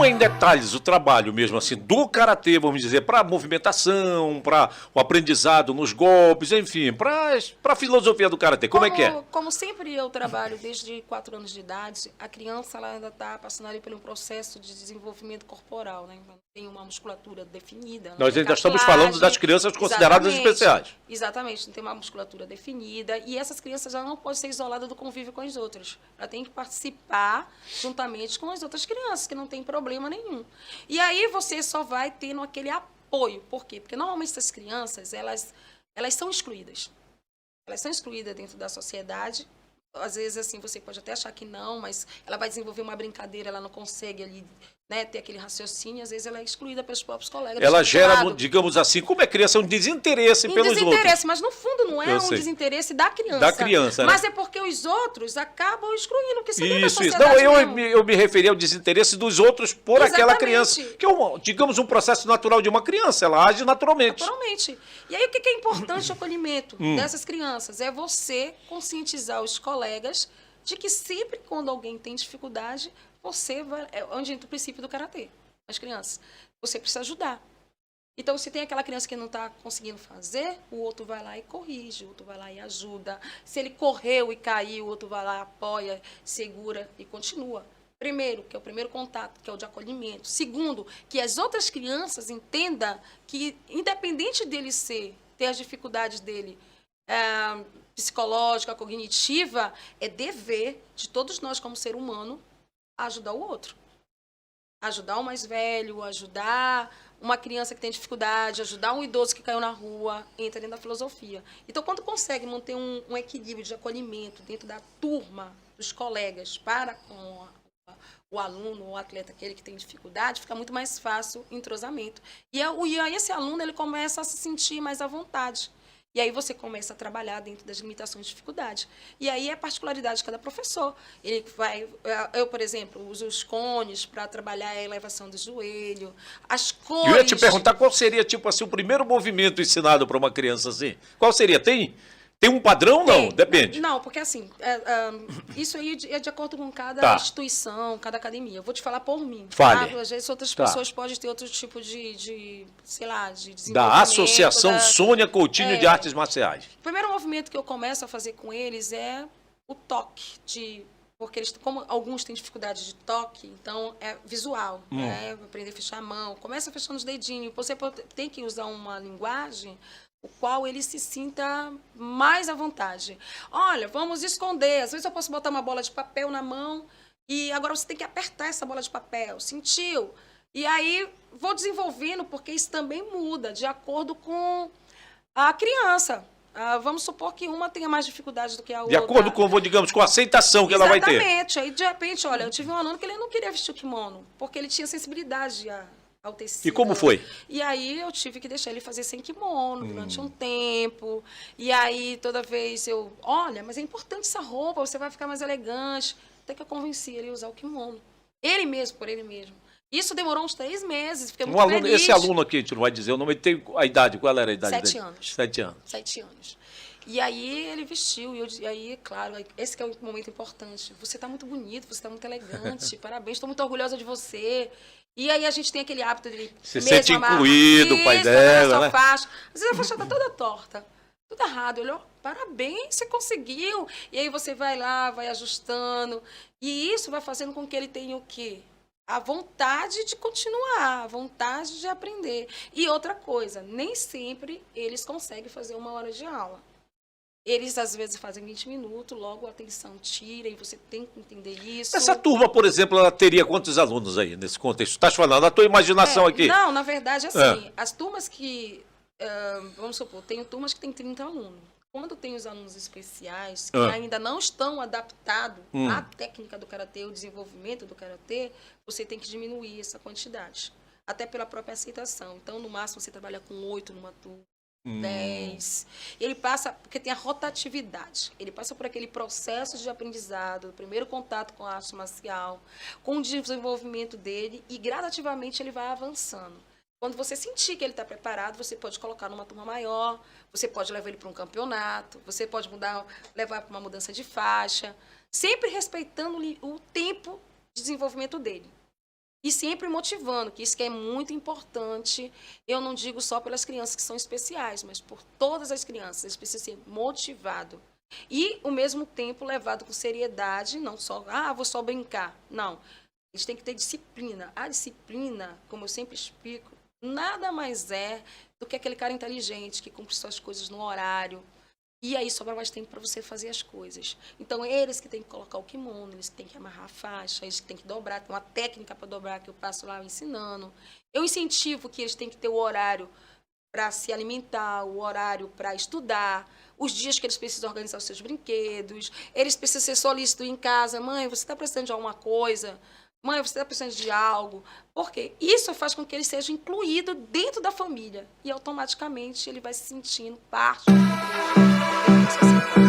é em detalhes o trabalho mesmo assim do karatê, vamos dizer, para a movimentação, para o aprendizado nos golpes, enfim, para a filosofia do karatê? Como é que é? Como sempre eu trabalho desde 4 anos de idade, a criança ela ainda está passando ali por um processo de desenvolvimento corporal, né? Não tem uma musculatura definida. Não Nós tem ainda estamos cartilagem. falando das crianças consideradas especiais. Exatamente, não tem uma musculatura definida. E essas crianças já não podem ser isoladas do convívio com as outras. Ela tem que participar juntamente com as outras crianças, que não tem problema nenhum. E aí você só vai tendo aquele apoio. Por quê? Porque normalmente essas crianças, elas são excluídas. Elas são excluídas dentro da sociedade. Às vezes, assim, você pode até achar que não, mas ela vai desenvolver uma brincadeira, ela não consegue ali, né, ter aquele raciocínio, às vezes ela é excluída pelos próprios colegas. Ela gera, digamos assim, como é criança, um desinteresse pelos outros. Desinteresse, mas no fundo não é um desinteresse da criança. Da criança, né? Mas é porque os outros acabam excluindo, porque você isso. Não, eu me referi ao desinteresse dos outros por aquela criança. Que é, digamos, um processo natural de uma criança, ela age naturalmente. Naturalmente. E aí o que é importante o acolhimento dessas crianças? É você conscientizar os colegas de que sempre quando alguém tem dificuldade, você vai... É onde entra o princípio do karatê, as crianças. Você precisa ajudar. Então, se tem aquela criança que não está conseguindo fazer, o outro vai lá e corrige, o outro vai lá e ajuda. Se ele correu e caiu, o outro vai lá, apoia, segura e continua. Primeiro, que é o primeiro contato, que é o de acolhimento. Segundo, que as outras crianças entendam que, independente dele ter as dificuldades dele, psicológica, cognitiva, é dever de todos nós, como ser humano, ajudar o outro. Ajudar o mais velho, ajudar uma criança que tem dificuldade, ajudar um idoso que caiu na rua, entra dentro da filosofia. Então, quando consegue manter um equilíbrio de acolhimento dentro da turma, dos colegas, para com o aluno, o atleta, aquele que tem dificuldade, fica muito mais fácil o entrosamento. E aí esse aluno ele começa a se sentir mais à vontade. E aí você começa a trabalhar dentro das limitações de dificuldade. E aí é a particularidade de cada professor. Eu, por exemplo, uso os cones para trabalhar a elevação do joelho, as cores... Eu ia te perguntar qual seria, tipo assim, o primeiro movimento ensinado para uma criança assim. Qual seria? Tem um padrão? Não, depende. Não, porque assim, isso aí é de acordo com cada instituição, cada academia. Eu vou te falar por mim. Fale. Tá? Às vezes outras pessoas podem ter outro tipo de sei lá, de desenvolvimento. Da Associação Sônia Coutinho de Artes Marciais. O primeiro movimento que eu começo a fazer com eles é o toque, porque eles, como alguns têm dificuldade de toque, então é visual, né? Aprender a fechar a mão, começa fechando os dedinhos. Você tem que usar uma linguagem o qual ele se sinta mais à vontade. Olha, vamos esconder. Às vezes eu posso botar uma bola de papel na mão e agora você tem que apertar essa bola de papel. Sentiu? E aí vou desenvolvendo, porque isso também muda de acordo com a criança. Vamos supor que uma tenha mais dificuldade do que a outra. De acordo com, digamos, com a aceitação que ela vai ter. Exatamente. Aí, de repente, olha, eu tive um aluno que ele não queria vestir o kimono, porque ele tinha sensibilidade ao tecido. E como foi? E aí eu tive que deixar ele fazer sem kimono durante um tempo. E aí toda vez olha, mas é importante essa roupa, você vai ficar mais elegante. Até que eu convenci ele a usar o kimono. Ele mesmo, por ele mesmo. Isso demorou uns 3 meses, fiquei muito feliz. Esse aluno aqui, a gente não vai dizer o nome, ele tem a idade, qual era a idade 7 dele? anos. 7 anos. 7 anos. E aí ele vestiu, e aí, claro, esse que é o momento importante. Você está muito bonito, você está muito elegante, parabéns, estou muito orgulhosa de você. E aí a gente tem aquele hábito de se sente incluído, o pai dela, né? Faixa. Às vezes a faixa está toda torta, tudo errado. Olhou, parabéns, você conseguiu. E aí você vai lá, vai ajustando. E isso vai fazendo com que ele tenha o quê? A vontade de continuar, a vontade de aprender. E outra coisa, nem sempre eles conseguem fazer 1 hora de aula. Eles, às vezes, fazem 20 minutos, logo a atenção tira e você tem que entender isso. Essa turma, por exemplo, ela teria quantos alunos aí nesse contexto? Estás falando a tua imaginação aqui. Não, na verdade, assim, as turmas que, vamos supor, tem turmas que tem 30 alunos. Quando tem os alunos especiais que ainda não estão adaptados à técnica do karatê, o desenvolvimento do karatê, você tem que diminuir essa quantidade. Até pela própria aceitação. Então, no máximo, você trabalha com 8 numa turma. 10. Ele passa, porque tem a rotatividade, ele passa por aquele processo de aprendizado, o primeiro contato com a arte marcial, com o desenvolvimento dele e gradativamente ele vai avançando. Quando você sentir que ele está preparado, você pode colocar numa turma maior, você pode levar ele para um campeonato, você pode levar para uma mudança de faixa, sempre respeitando o tempo de desenvolvimento dele. E sempre motivando, que isso que é muito importante. Eu não digo só pelas crianças que são especiais, mas por todas as crianças. Eles precisam ser motivados. E, ao mesmo tempo, levado com seriedade, não só, vou só brincar. Não. Eles têm que ter disciplina. A disciplina, como eu sempre explico, nada mais é do que aquele cara inteligente que cumpre suas coisas no horário. E aí sobra mais tempo para você fazer as coisas. Então, eles que têm que colocar o kimono, eles que têm que amarrar a faixa, eles que têm que dobrar, tem uma técnica para dobrar que eu passo lá ensinando. Eu incentivo que eles têm que ter o horário para se alimentar, o horário para estudar, os dias que eles precisam organizar os seus brinquedos, eles precisam ser solícitos em casa. Mãe, você está precisando de alguma coisa? Mãe, você está precisando de algo? Porque isso faz com que ele seja incluído dentro da família. E automaticamente ele vai se sentindo parte da sociedade.